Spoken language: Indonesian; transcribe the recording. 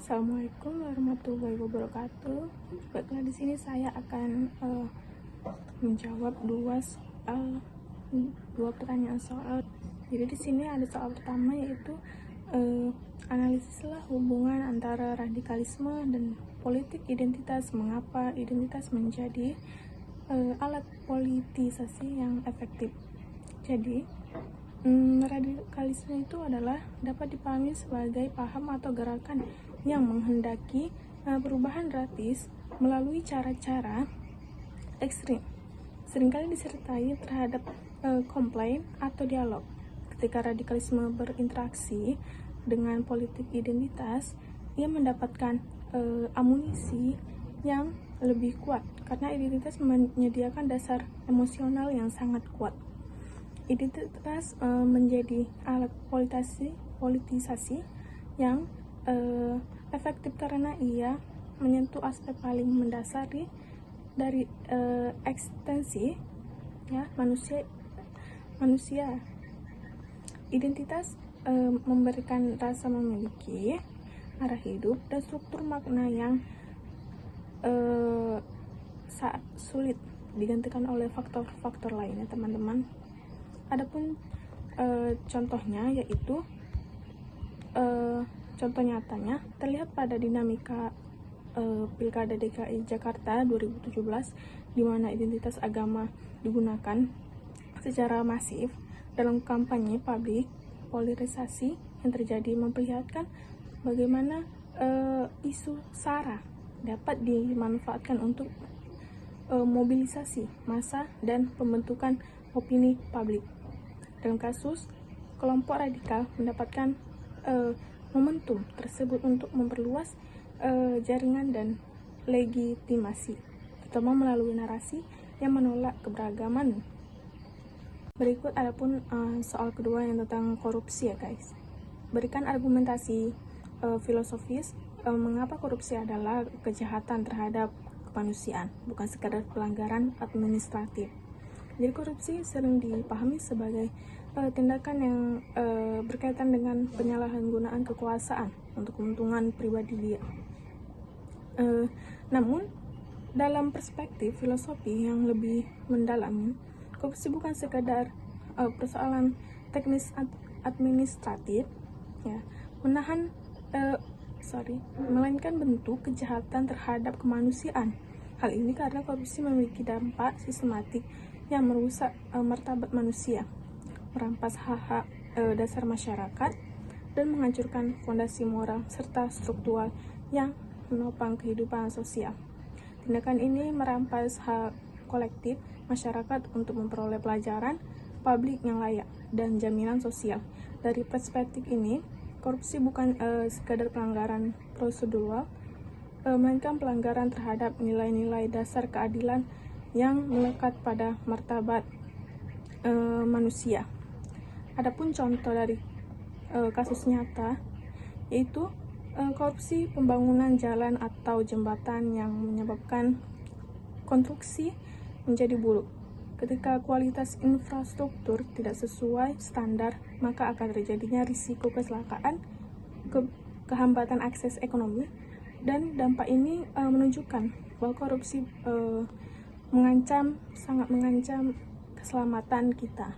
Assalamualaikum warahmatullahi wabarakatuh. Baiklah, di sini saya akan menjawab dua pertanyaan soal. Jadi di sini ada soal pertama, yaitu analisislah hubungan antara radikalisme dan politik identitas. Mengapa identitas menjadi alat politisasi yang efektif? Jadi radikalisme itu adalah dapat dipahami sebagai paham atau gerakan yang menghendaki perubahan drastis melalui cara-cara ekstrim, seringkali disertai terhadap komplain atau dialog. Ketika radikalisme berinteraksi dengan politik identitas, ia mendapatkan amunisi yang lebih kuat karena identitas menyediakan dasar emosional yang sangat kuat. Identitas menjadi alat politisasi yang efektif karena ia menyentuh aspek paling mendasar dari eksistensi manusia. Identitas memberikan rasa memiliki, arah hidup, dan struktur makna yang saat sulit digantikan oleh faktor-faktor lainnya, teman-teman. Adapun contohnya, yaitu contoh nyatanya terlihat pada dinamika Pilkada DKI Jakarta 2017, di mana identitas agama digunakan secara masif dalam kampanye publik. Polarisasi yang terjadi memperlihatkan bagaimana isu SARA dapat dimanfaatkan untuk mobilisasi massa dan pembentukan opini publik. Dalam kasus, kelompok radikal mendapatkan momentum tersebut untuk memperluas jaringan dan legitimasi, terutama melalui narasi yang menolak keberagaman. Berikut adapun soal kedua yang tentang korupsi, ya guys. Berikan argumentasi filosofis mengapa korupsi adalah kejahatan terhadap kemanusiaan, bukan sekadar pelanggaran administratif. Jadi korupsi sering dipahami sebagai tindakan yang berkaitan dengan penyalahgunaan kekuasaan untuk keuntungan pribadi dia. Namun, dalam perspektif filosofi yang lebih mendalam, korupsi bukan sekadar persoalan teknis administratif, ya, melainkan bentuk kejahatan terhadap kemanusiaan. Hal ini karena korupsi memiliki dampak sistematik yang merusak martabat manusia, merampas hak-hak dasar masyarakat, dan menghancurkan fondasi moral serta struktural yang menopang kehidupan sosial. Tindakan ini merampas hak kolektif masyarakat untuk memperoleh pelajaran publik yang layak dan jaminan sosial. Dari perspektif ini, korupsi bukan sekadar pelanggaran prosedural, melainkan pelanggaran terhadap nilai-nilai dasar keadilan yang melekat pada martabat manusia. Adapun contoh dari kasus nyata, yaitu korupsi pembangunan jalan atau jembatan yang menyebabkan konstruksi menjadi buruk. Ketika kualitas infrastruktur tidak sesuai standar, maka akan terjadinya risiko kecelakaan, kehambatan akses ekonomi, dan dampak ini menunjukkan bahwa korupsi sangat mengancam keselamatan kita.